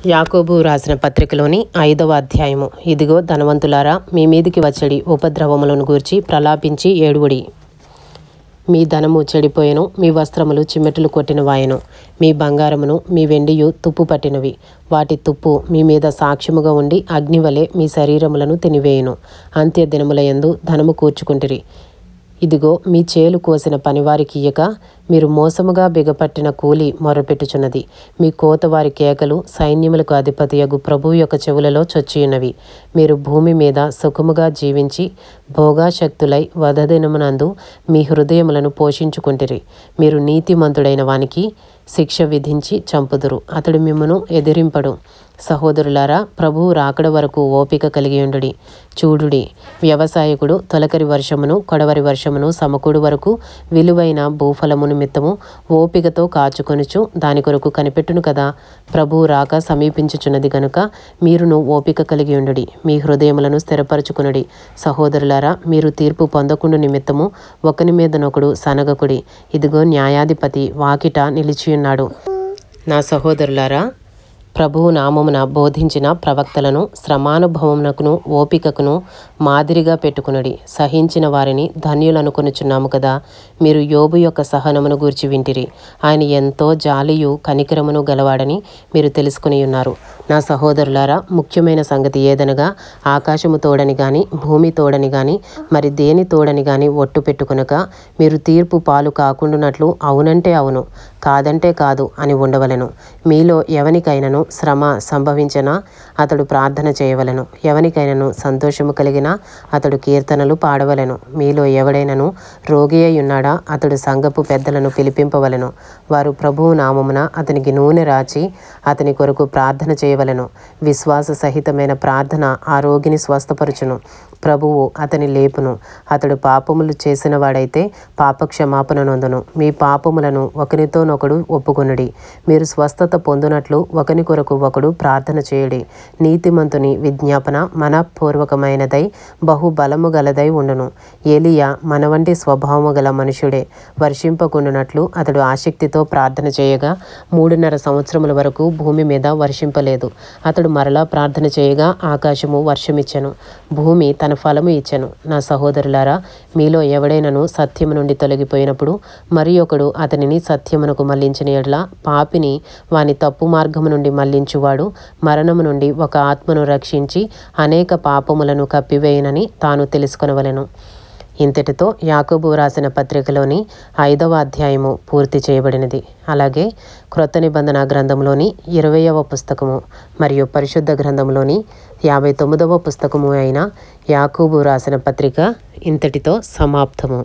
యాకోబు రాసిన పత్రికలోని 5వ అధ్యాయము. ఇదిగో ధనవంతులారా, మీ మీదికి వచ్చడి ఉపద్రవములను గూర్చి ప్రలాపించి ఏడువుడి. మీ ధనము చెడిపోయెను, మీ వస్త్రములు చిమ్మెటలు కొట్టినవాయెను, మీ బంగారమును మీ వెండియు తుప్పు పట్టినవి. వాటి తుప్పు మీ మీద సాక్ష్యముగా ఉండి అగ్నివలె మీ శరీరములను తినివేయును. అంత్య దినములయందు ధనము కూర్చుకుంటిరి. ఇదిగో మీ చేలు కోసిన పనివారికి ఇయ్యక మీరు మోసముగా బిగపట్టిన కూలి మొరపెట్టుచున్నది. మీ కోతవారి కేకలు సైన్యములకు అధిపతియగు ప్రభువు యొక్క చెవులలో చొచ్చియున్నవి. మీరు భూమి మీద సుఖముగా జీవించి భోగాశక్తులై వధదినమునందు మీ హృదయములను పోషించుకుంటిరి. మీరు నీతిమంతుడైన వానికి శిక్ష విధించి చంపుదురు, అతడు మిమ్మును ఎదిరింపడు. సహోదరులారా, ప్రభువు రాకడ వరకు ఓపిక కలిగియుండుడి. చూడుడి, వ్యవసాయకుడు తొలకరి వర్షమును కొడవరి వర్షమును సమకూడు వరకు విలువైన భూఫలము నిమిత్తము ఓపికతో కాచుకొనుచు దాని కొరకు కనిపెట్టును కదా. ప్రభువు రాక సమీపించుచున్నది గనుక మీరును ఓపిక కలిగియుండుడి. మీ హృదయములను స్థిరపరచుకునుడి. సహోదరులారా, మీరు తీర్పు పొందకుండు నిమిత్తము ఒకని మీదనొకడు సనగకుడి. ఇదిగో న్యాయాధిపతి వాకిట నిలిచియున్నాడు. నా సహోదరులారా, ప్రభువు నామమున బోధించిన ప్రవక్తలను శ్రమానుభవమునకును ఓపికకును మాదిరిగా పెట్టుకునుడి. సహించిన వారిని ధన్యులనుకొనుచున్నాము కదా. మీరు యోబు యొక్క సహనమును గూర్చి వింటిరి. ఆయన ఎంతో జాలియు కనికరమును గలవాడని మీరు తెలుసుకుని ఉన్నారు. నా సహోదరులారా, ముఖ్యమైన సంగతి ఏదనగా ఆకాశము తోడని గాని భూమి తోడని గాని మరి దేని తోడని గాని ఒట్టు పెట్టుకునక మీరు తీర్పు పాలు కాకుండానట్లు అవునంటే అవును, కాదంటే కాదు అని ఉండవలెను. మీలో ఎవనికైనను శ్రమ సంభవించినా అతడు ప్రార్థన చేయవలెను. ఎవనికైనను సంతోషము కలిగినా అతడు కీర్తనలు పాడవలెను. మీలో ఎవడైనను రోగి అయి ఉన్నాడా, అతడు సంఘపు పెద్దలను పిలిపింపవలెను. వారు ప్రభువు నామమున అతనికి నూనె రాచి అతని కొరకు ప్రార్థన చేయవలెను. విశ్వాస సహితమైన ప్రార్థన ఆ రోగిని స్వస్థపరచును. ప్రభువు అతని లేపును. అతడు పాపములు చేసిన వాడైతే పాపక్షమాపణ నొందును. మీ పాపములను ఒకనితోనొకడు ఒప్పుకొనుడి. మీరు స్వస్థత పొందునట్లు ఒకని కొరకు ఒకడు ప్రార్థన చేయుడి. నీతిమంతుని విజ్ఞాపన మనపూర్వకమైనదై బహు బలము గలదై ఉండును. ఏలియా మన వంటి స్వభావము గల మనుషుడే. వర్షింపకుండునట్లు అతడు ఆసక్తితో ప్రార్థన చేయగా 3.5 సంవత్సరముల వరకు భూమి మీద వర్షింపలేదు. అతడు మరలా ప్రార్థన చేయగా ఆకాశము వర్షమిచ్చెను, భూమి తన ఫలము ఇచ్చెను. నా సహోదరులారా, మీలో ఎవడైనను సత్యము నుండి తొలగిపోయినప్పుడు మరి ఒకడు అతనిని సత్యమునకు మళ్లించిన ఎడల పాపిని వాని తప్పు మార్గము నుండి మళ్లించువాడు మరణము నుండి ఒక ఆత్మను రక్షించి అనేక పాపములను కప్పివేయనని తాను తెలుసుకొనవలెను. ఇంతటితో యాకోబు రాసిన పత్రికలోని 5వ అధ్యాయము పూర్తి చేయబడినది. అలాగే క్రొత్త నిబంధన గ్రంథంలోని 20వ పుస్తకము మరియు పరిశుద్ధ గ్రంథంలోని 59వ పుస్తకము అయిన యాకోబు రాసిన పత్రిక ఇంతటితో సమాప్తము.